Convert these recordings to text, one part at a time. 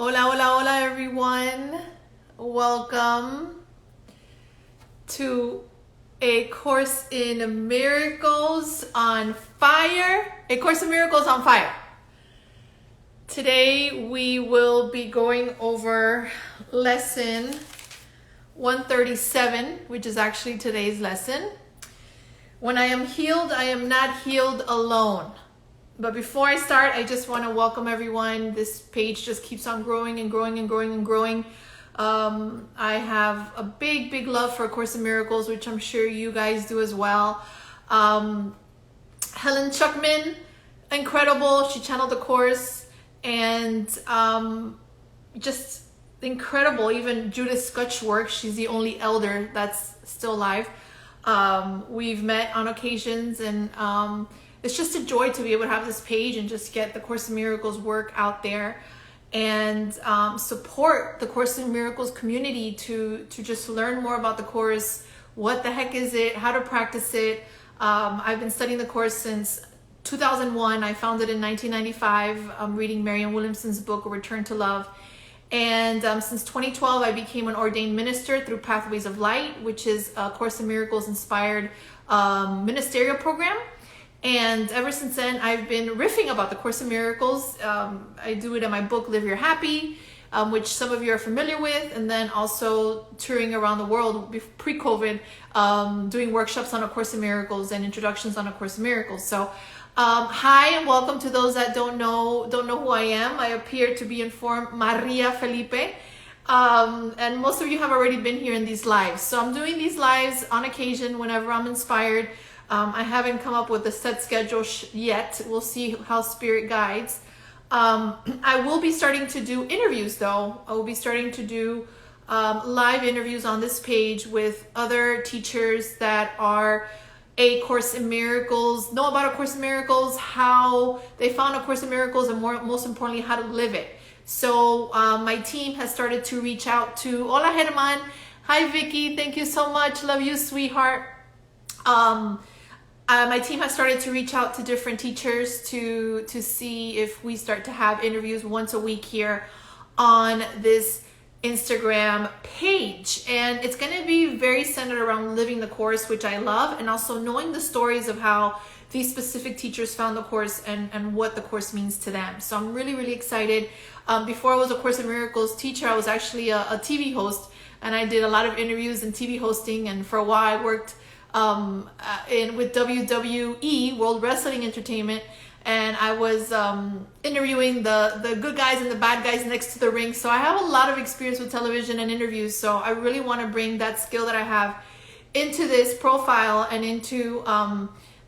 Hola, hola, hola, everyone. Welcome to A Course in Miracles on Fire. A Course in Miracles on Fire. Today we will be going over lesson 137, which is actually today's lesson. When I am healed, I am not healed alone. But before I start, I just want to welcome everyone. This page just keeps on growing and growing and growing and growing. I have a big love for A Course in Miracles, which I'm sure you guys do as well. Helen Chuckman, incredible. She channeled the course, and just incredible. Even Judith Scutchwork, she's the only elder that's still alive. We've met on occasions, and it's just a joy to be able to have this page and just get the Course in Miracles work out there and support the Course in Miracles community to just learn more about the course. What the heck is it? How to practice it? I've been studying the course since 2001. I found it in 1995. I'm reading Marianne Williamson's book, A Return to Love. And since 2012, I became an ordained minister through Pathways of Light, which is a Course in Miracles inspired ministerial program. And ever since then, I've been riffing about the Course in Miracles. I do it in my book, Live Your Happy, which some of you are familiar with. And then also touring around the world pre-COVID, doing workshops on A Course in Miracles and introductions on A Course in Miracles. So hi and welcome to those that don't know who I am. I appear to be informed Maria Felipe. And most of you have already been here in these lives. So I'm doing these lives on occasion whenever I'm inspired. I haven't come up with a set schedule yet. We'll see how Spirit guides. I will be starting to do interviews though. I will be starting to do live interviews on this page with other teachers that are A Course in Miracles, know about A Course in Miracles, how they found A Course in Miracles, and most importantly, how to live it. So my team has started to reach out to, hola Herman, hi Vicky, thank you so much, love you sweetheart. My team has started to reach out to different teachers to see if we start to have interviews once a week here on this Instagram page. And it's going to be very centered around living the course, which I love, and also knowing the stories of how these specific teachers found the course and what the course means to them. So I'm really excited. Before I was a Course in Miracles teacher, I was actually a TV host, and I did a lot of interviews and TV hosting, and for a while I worked with WWE, World Wrestling Entertainment, and I was interviewing the good guys and the bad guys next to the ring. So I have a lot of experience with television and interviews, so I really want to bring that skill that I have into this profile and into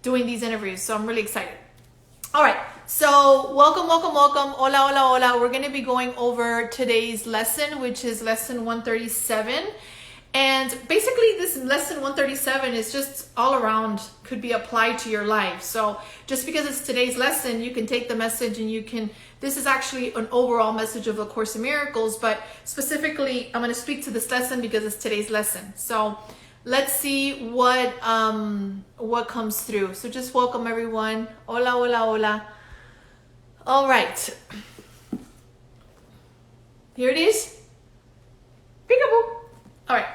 doing these interviews. So I'm really excited. All right, so welcome, hola, hola, hola. We're going to be going over today's lesson, which is lesson 137. And basically this lesson 137 is just all around, could be applied to your life. So just because it's today's lesson, you can take the message and you can, this is actually an overall message of A Course in Miracles, but specifically I'm going to speak to this lesson because it's today's lesson. So let's see what comes through. So just welcome everyone. Hola, hola, hola. All right. Here it is. Peekaboo. All right.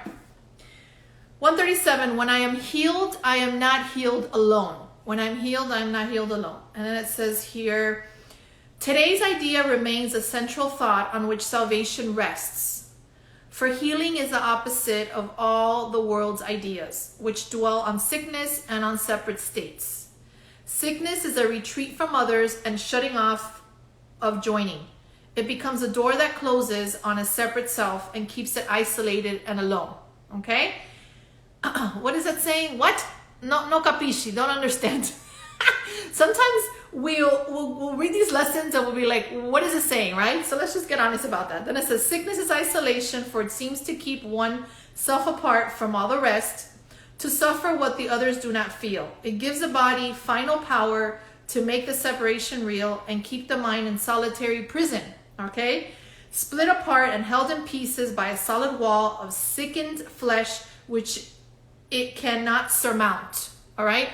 137, when I am healed, I am not healed alone. When I'm healed, I'm not healed alone. And then it says here, today's idea remains a central thought on which salvation rests. For healing is the opposite of all the world's ideas, which dwell on sickness and on separate states. Sickness is a retreat from others and shutting off of joining. It becomes a door that closes on a separate self and keeps it isolated and alone. Okay? What is that saying? What? No capisci. Don't understand. Sometimes we'll read these lessons and we'll be like, what is it saying, right? So let's just get honest about that. Then it says, sickness is isolation, for it seems to keep one self apart from all the rest, to suffer what the others do not feel. It gives the body final power to make the separation real and keep the mind in solitary prison. Okay? Split apart and held in pieces by a solid wall of sickened flesh, which it cannot surmount. All right?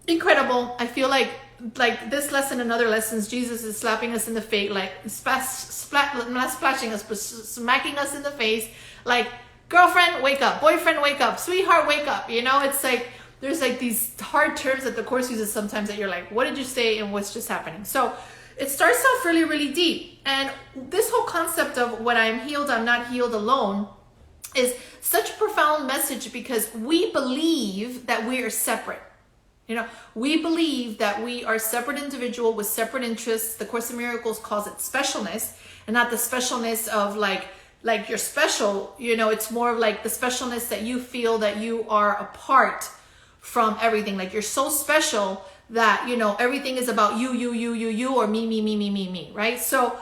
Incredible. I feel like this lesson and other lessons, Jesus is slapping us in the face, like not splashing us, but smacking us in the face, like, girlfriend, wake up, boyfriend, wake up, sweetheart, wake up. You know, it's like there's like these hard terms that the Course uses sometimes that you're like, what did you say and what's just happening? So it starts off really, really deep. And this whole concept of when I'm healed, I'm not healed alone is such a profound message, because we believe that we are separate. You know, we believe that we are separate individual with separate interests. The Course in Miracles calls it specialness, and not the specialness of like you're special. You know, it's more of like the specialness that you feel that you are apart from everything. Like you're so special that, you know, everything is about you, or me, right? So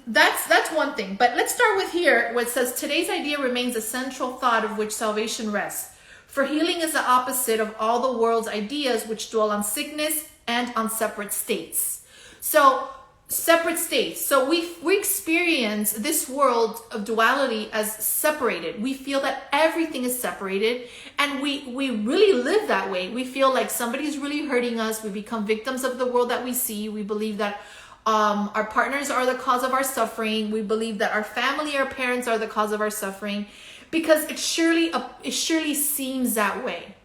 that's one thing. But let's start with here where it says, today's idea remains a central thought of which salvation rests. For healing is the opposite of all the world's ideas, which dwell on sickness and on separate states. So separate states. So we experience this world of duality as separated. We feel that everything is separated, and we really live that way. We feel like somebody's really hurting us. We become victims of the world that we see. We believe that our partners are the cause of our suffering. We believe that our family, our parents are the cause of our suffering, because it surely seems that way,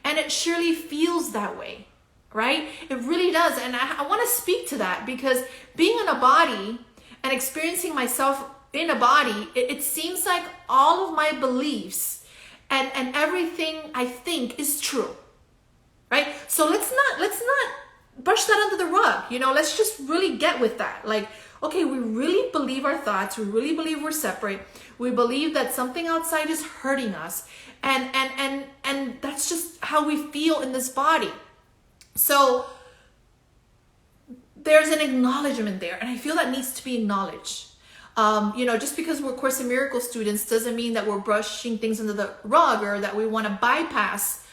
and it surely feels that way. Right? It really does. And I want to speak to that, because being in a body and experiencing myself in a body, it seems like all of my beliefs and everything I think is true. Right? So let's not brush that under the rug. You know, let's just really get with that. Like, okay, we really believe our thoughts. We really believe we're separate. We believe that something outside is hurting us. And that's just how we feel in this body. So there's an acknowledgement there, and I feel that needs to be acknowledged. You know, just because we're Course in Miracles students doesn't mean that we're brushing things under the rug, or that we want to bypass,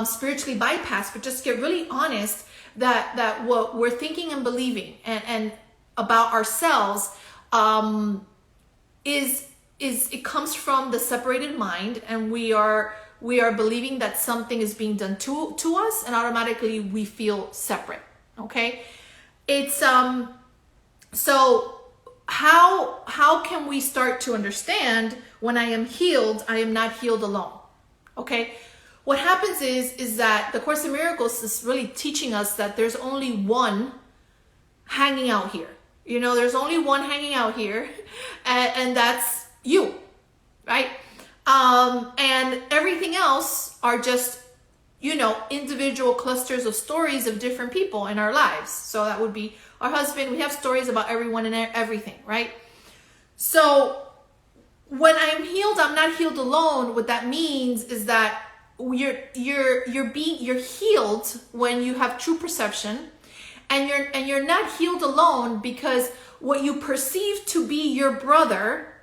spiritually bypass, but just get really honest that what we're thinking and believing and about ourselves is it comes from the separated mind, and we are believing that something is being done to us, and automatically we feel separate. Okay, it's so how can we start to understand when I am healed, I am not healed alone? Okay, what happens is that the Course in Miracles is really teaching us that there's only one hanging out here. You know, there's only one hanging out here, and that's you, right? And everything else are just, you know, individual clusters of stories of different people in our lives. So that would be our husband. We have stories about everyone and everything, right? So when I am healed, I'm not healed alone. What that means is that you're healed when you have true perception, and you're not healed alone, because what you perceive to be your brother,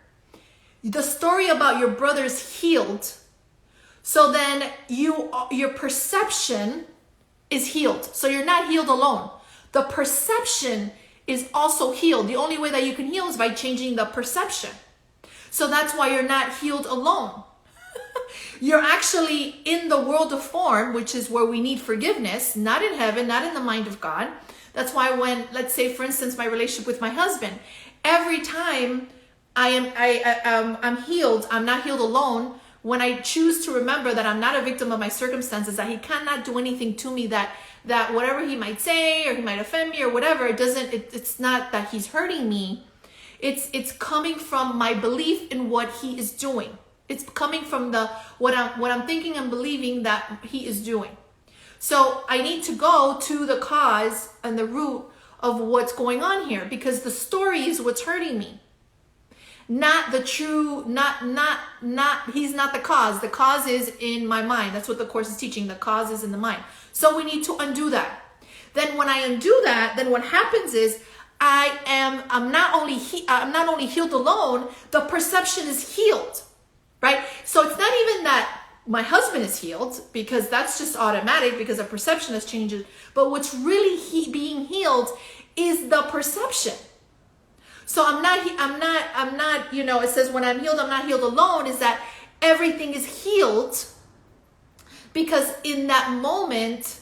the story about your brother's healed. So then your perception is healed. So you're not healed alone. The perception is also healed. The only way that you can heal is by changing the perception. So that's why you're not healed alone. You're actually in the world of form, which is where we need forgiveness, not in heaven, not in the mind of God. That's why when, let's say, for instance, my relationship with my husband, every time I'm healed, I'm not healed alone, when I choose to remember that I'm not a victim of my circumstances, that he cannot do anything to me, that whatever he might say, or he might offend me, or whatever, it's not that he's hurting me. It's coming from my belief in what he is doing. It's coming from what I'm thinking and believing that he is doing. So I need to go to the cause and the root of what's going on here, because the story is what's hurting me. Not the true, he's not the cause. The cause is in my mind. That's what the Course is teaching. The cause is in the mind. So we need to undo that. Then when I undo that, then what happens is I'm not only healed alone, the perception is healed, right? So it's not even that my husband is healed, because that's just automatic, because the perception has changed. But what's really being healed is the perception. So I'm not, you know, it says when I'm healed, I'm not healed alone, is that everything is healed, because in that moment,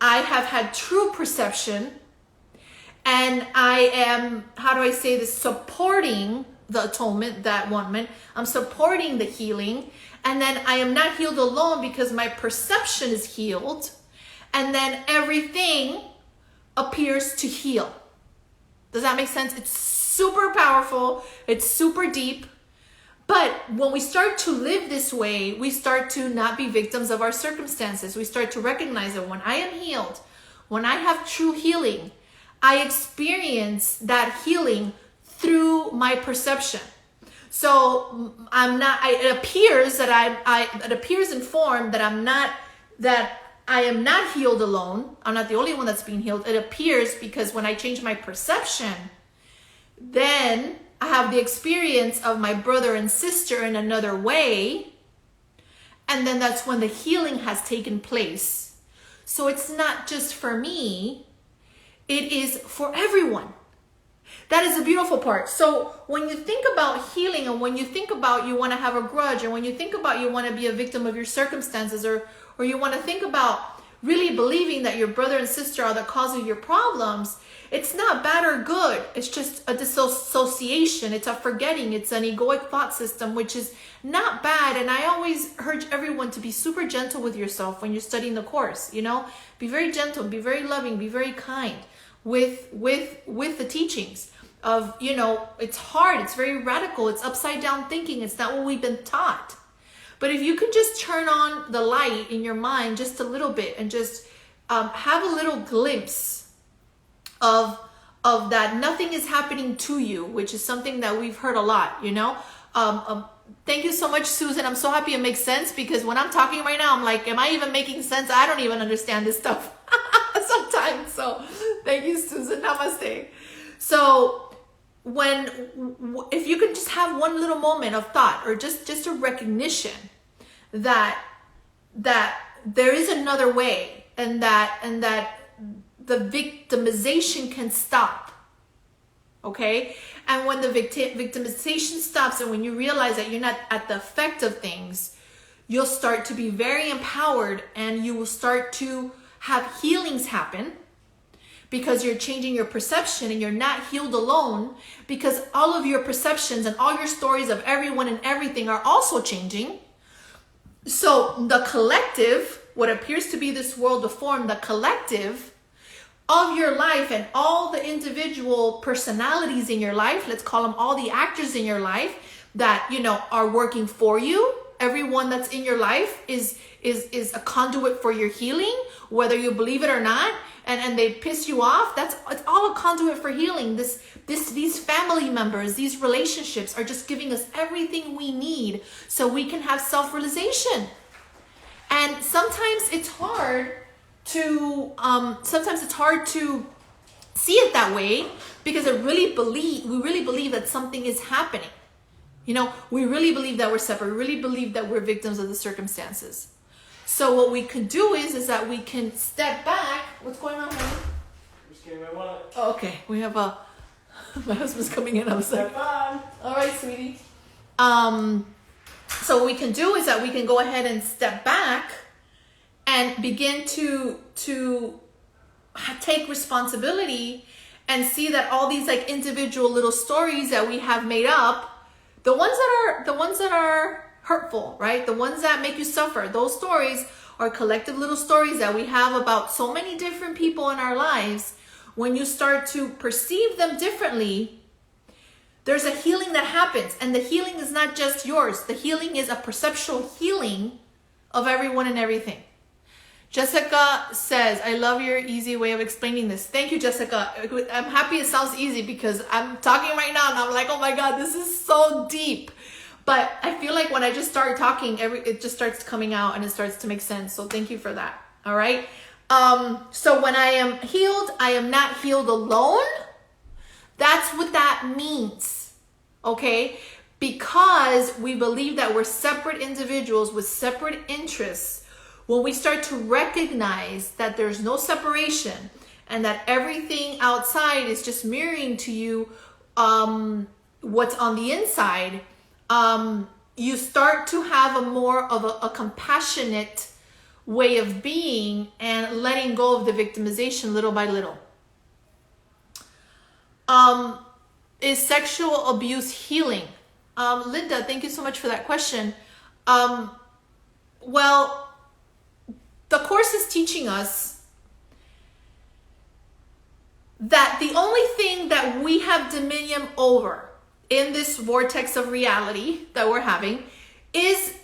I have had true perception, and I am, how do I say this, supporting the atonement, that one moment. I'm supporting the healing, and then I am not healed alone because my perception is healed, and then everything appears to heal. Does that make sense? It's super powerful. It's super deep. But when we start to live this way, we start to not be victims of our circumstances. We start to recognize that when I am healed, when I have true healing, I experience that healing through my perception. So it appears that it appears in form that I am not healed alone. I'm not the only one that's being healed. It appears because when I change my perception, then I have the experience of my brother and sister in another way. And then that's when the healing has taken place. So it's not just for me, it is for everyone. That is the beautiful part. So when you think about healing, and when you think about you want to have a grudge, and when you think about you want to be a victim of your circumstances, or you want to think about really believing that your brother and sister are the cause of your problems, it's not bad or good. It's just a dissociation. It's a forgetting. It's an egoic thought system, which is not bad. And I always urge everyone to be super gentle with yourself when you're studying the course. You know, be very gentle, be very loving, be very kind with the teachings of, you know, it's hard. It's very radical. It's upside down thinking. It's not what we've been taught. But if you can just turn on the light in your mind just a little bit and just have a little glimpse of that nothing is happening to you, which is something that we've heard a lot, you know. Thank you so much, Susan. I'm so happy it makes sense, because when I'm talking right now, I'm like, am I even making sense? I don't even understand this stuff sometimes. So thank you, Susan. Namaste. So if you can just have one little moment of thought, or just a recognition that there is another way, and that the victimization can stop. Okay? And when the victimization stops, and when you realize that you're not at the effect of things, you'll start to be very empowered, and you will start to have healings happen, because you're changing your perception, and you're not healed alone, because all of your perceptions and all your stories of everyone and everything are also changing. So the collective, what appears to be this world of form, the collective of your life, and all the individual personalities in your life, let's call them all the actors in your life that, you know, are working for you. Everyone that's in your life is a conduit for your healing, whether you believe it or not. And they piss you off, it's all a conduit for healing. These family members, these relationships are just giving us everything we need so we can have self-realization. And sometimes it's hard to see it that way, because we really believe that something is happening. You know, we really believe that we're separate. We really believe that we're victims of the circumstances. So what we can do is that we can step back. What's going on, honey? Just getting my wallet. Oh, okay. We have my husband's coming in. I was like, all right, sweetie. So what we can do is that we can go ahead and step back and begin to take responsibility, and see that all these like individual little stories that we have made up, the ones that are hurtful, right? The ones that make you suffer, those stories are collective little stories that we have about so many different people in our lives. When you start to perceive them differently, there's a healing that happens. And the healing is not just yours. The healing is a perceptual healing of everyone and everything. Jessica says, I love your easy way of explaining this. Thank you, Jessica. I'm happy it sounds easy, because I'm talking right now and I'm like, oh my God, this is so deep. But I feel like when I just start talking, it just starts coming out and it starts to make sense. So thank you for that. All right. So when I am healed, I am not healed alone. That's what that means. Okay. Because we believe that we're separate individuals with separate interests. When we start to recognize that there's no separation, and that everything outside is just mirroring to you what's on the inside, you start to have a more of a compassionate way of being and letting go of the victimization little by little. Is sexual abuse healing? Linda, thank you so much for that question. Well, the Course is teaching us that the only thing that we have dominion over in this vortex of reality that we're having is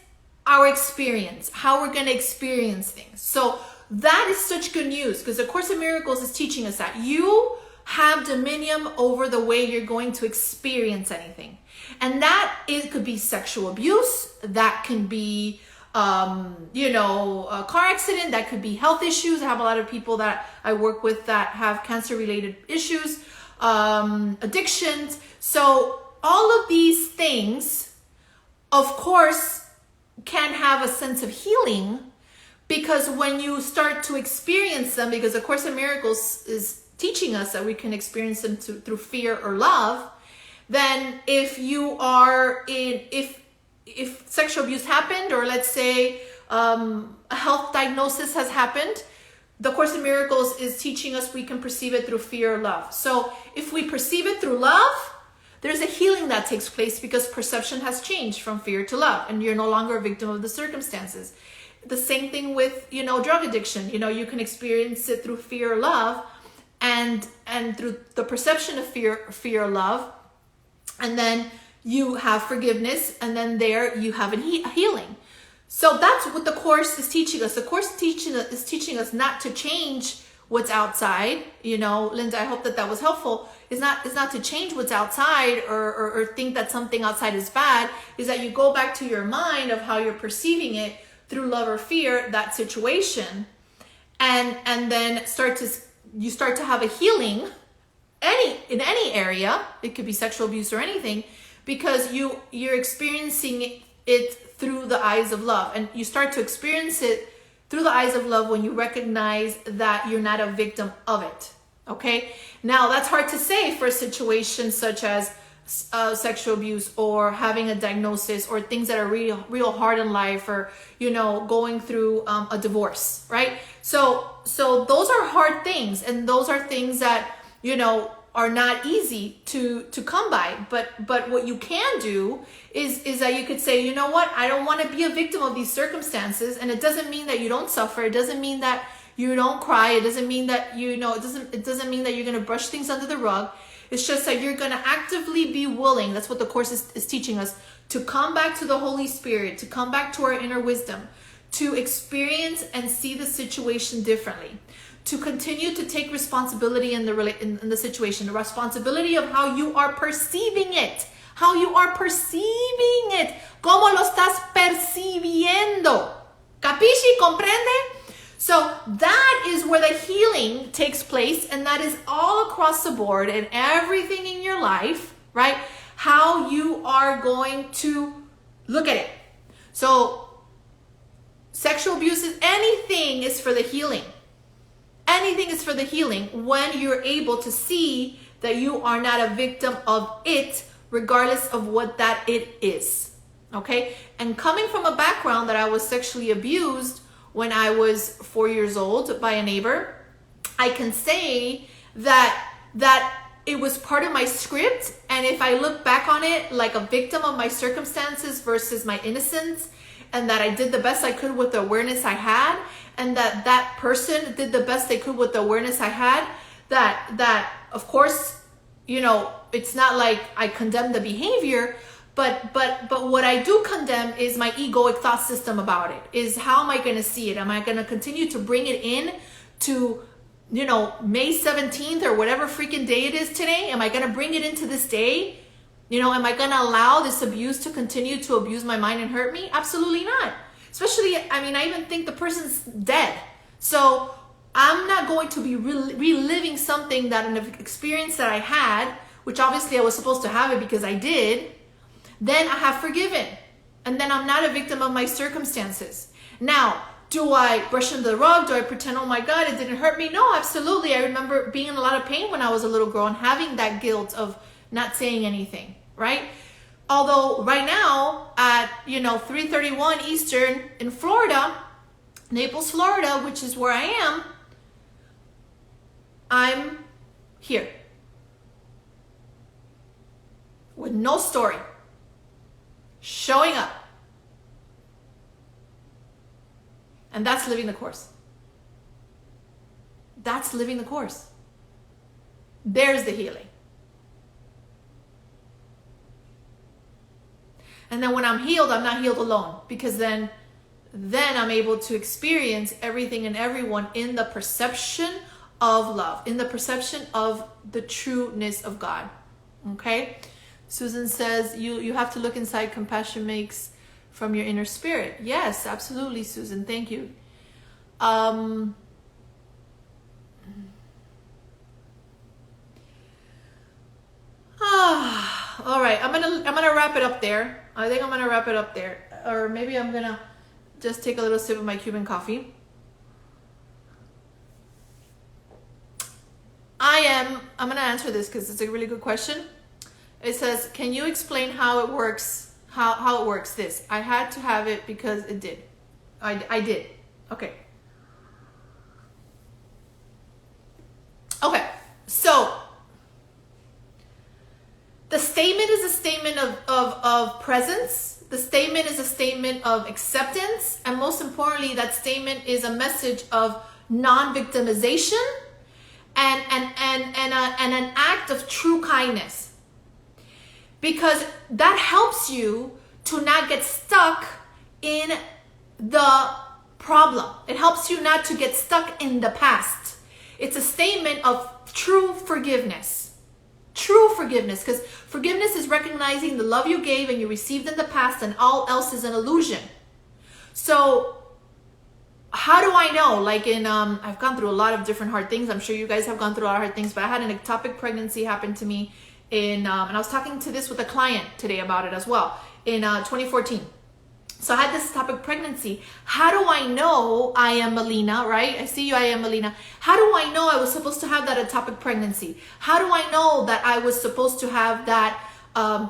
our experience, how we're going to experience things. So that is such good news, because the Course in Miracles is teaching us that you have dominion over the way you're going to experience anything. And that it could be sexual abuse, that can be a car accident, that could be health issues. I have a lot of people that I work with that have cancer related issues, addictions. So all of these things, of course, can have a sense of healing, because when you start to experience them, because the Course in Miracles is teaching us that we can experience them through fear or love, then if you are if sexual abuse happened, or let's say a health diagnosis has happened, the Course in Miracles is teaching us we can perceive it through fear or love. So if we perceive it through love, there's a healing that takes place, because perception has changed from fear to love, and you're no longer a victim of the circumstances. The same thing with, drug addiction. You can experience it through fear or love, and through the perception of fear or love, and then you have forgiveness, and then there you have a healing. So that's what the Course is teaching us. The Course is teaching us not to change what's outside. Linda, I hope that was helpful. It's not to change what's outside, or think that something outside is bad. Is that you go back to your mind of how you're perceiving it through love or fear, that situation, and then you start to have a healing in any area. It could be sexual abuse or anything, because you're experiencing it through the eyes of love, and you start to experience it through the eyes of love when you recognize that you're not a victim of it. Okay, now that's hard to say for a situation such as sexual abuse, or having a diagnosis, or things that are real hard in life, or going through a divorce, right? So those are hard things, and those are things that are not easy to come by. But what you can do is that you could say, you know what, I don't want to be a victim of these circumstances. And it doesn't mean that you don't suffer. It doesn't mean that you don't cry. It doesn't mean that it doesn't mean that you're going to brush things under the rug. It's just that you're going to actively be willing. That's what the Course is teaching us, to come back to the Holy Spirit, to come back to our inner wisdom, to experience and see the situation differently, to continue to take responsibility in the situation, the responsibility of how you are perceiving it, ¿Cómo lo estás percibiendo? ¿Capisci? ¿Comprende? So that is where the healing takes place, and that is all across the board and everything in your life, right? How you are going to look at it. So sexual abuse anything is for the healing. Anything is for the healing when you're able to see that you are not a victim of it, regardless of what that it is. Okay? And coming from a background that I was sexually abused when I was 4 years old by a neighbor, I can say that it was part of my script. And if I look back on it like a victim of my circumstances versus my innocence, and that I did the best I could with the awareness I had, and that person did the best they could with the awareness I had, that of course, it's not like I condemn the behavior, but what I do condemn is my egoic thought system about it. Is how am I going to see it? Am I going to continue to bring it in to, May 17th or whatever freaking day it is today? Am I going to bring it into this day? Am I going to allow this abuse to continue to abuse my mind and hurt me? Absolutely not. Especially, I even think the person's dead. So I'm not going to be reliving something that an experience that I had, which obviously I was supposed to have it because I did. Then I have forgiven. And then I'm not a victim of my circumstances. Now, do I brush under the rug? Do I pretend, oh my God, it didn't hurt me? No, absolutely. I remember being in a lot of pain when I was a little girl and having that guilt of not saying anything, right? Although right now at 3:31 Eastern in Florida, Naples, Florida, which is where I am, I'm here with no story, showing up. And that's living the course. That's living the course. There's the healing. And then when I'm healed, I'm not healed alone, because then I'm able to experience everything and everyone in the perception of love, in the perception of the trueness of God. Okay? Susan says, you have to look inside. Compassion makes from your inner spirit. Yes, absolutely, Susan. Thank you. All right, I'm gonna wrap it up there. I think I'm gonna wrap it up there, or maybe I'm gonna just take a little sip of my Cuban coffee. I'm gonna answer this because it's a really good question. It says, can you explain how it works? How it works? This, I had to have it because it did. I did. Okay. Okay. So the statement is a statement of presence. The statement is a statement of acceptance. And most importantly, that statement is a message of non-victimization and an act of true kindness. Because that helps you to not get stuck in the problem. It helps you not to get stuck in the past. It's a statement of true forgiveness. True forgiveness, because forgiveness is recognizing the love you gave and you received in the past, and all else is an illusion. So how do I know? Like I've gone through a lot of different hard things. I'm sure you guys have gone through a lot of hard things, but I had an ectopic pregnancy happen to me and I was talking to this with a client today about it as well in 2014. So I had this ectopic pregnancy. How do I know I am Melina, right? I see you, I am Melina. How do I know I was supposed to have that ectopic pregnancy? How do I know that I was supposed to have that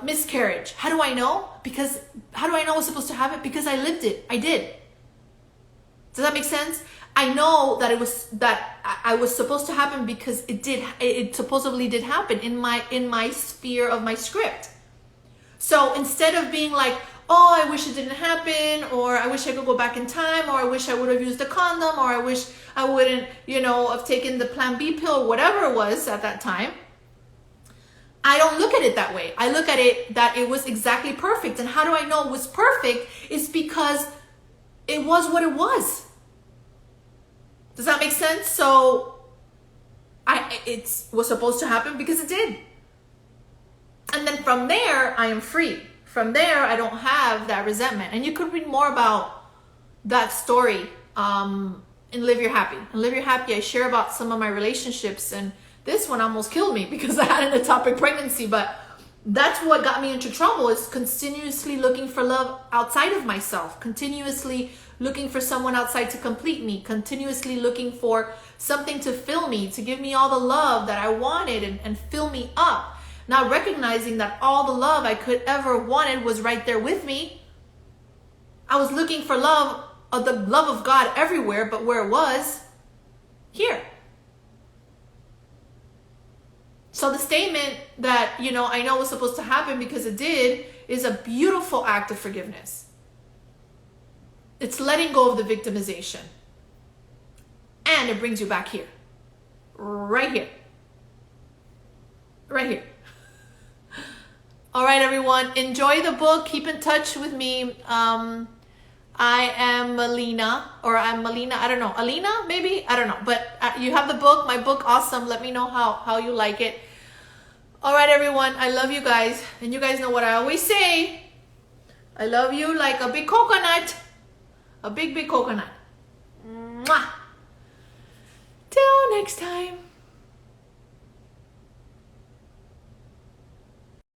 miscarriage? How do I know? Because how do I know I was supposed to have it? Because I lived it. I did. Does that make sense? I know that I was supposed to happen because it did. It supposedly did happen in my sphere of my script. So instead of being like, oh, I wish it didn't happen, or I wish I could go back in time, or I wish I would have used a condom, or I wish I wouldn't, have taken the Plan B pill, or whatever it was at that time, I don't look at it that way. I look at it that it was exactly perfect. And how do I know it was perfect? It's because it was what it was. Does that make sense? So it was supposed to happen because it did. And then from there, I am free. From there, I don't have that resentment. And you could read more about that story in Live Your Happy. In Live Your Happy, I share about some of my relationships. And this one almost killed me because I had an ectopic pregnancy. But that's what got me into trouble, is continuously looking for love outside of myself. Continuously looking for someone outside to complete me. Continuously looking for something to fill me, to give me all the love that I wanted and fill me up. Not recognizing that all the love I could ever wanted was right there with me. I was looking for love, the love of God everywhere, but where it was, here. So the statement that, I know was supposed to happen because it did, is a beautiful act of forgiveness. It's letting go of the victimization. And it brings you back here. Right here. Right here. All right, everyone. Enjoy the book. Keep in touch with me. I am Melina, or I'm Melina. I don't know. Alina, maybe? I don't know. But you have the book. My book, awesome. Let me know how you like it. All right, everyone. I love you guys. And you guys know what I always say. I love you like a big coconut. A big, big coconut. Mwah. Till next time.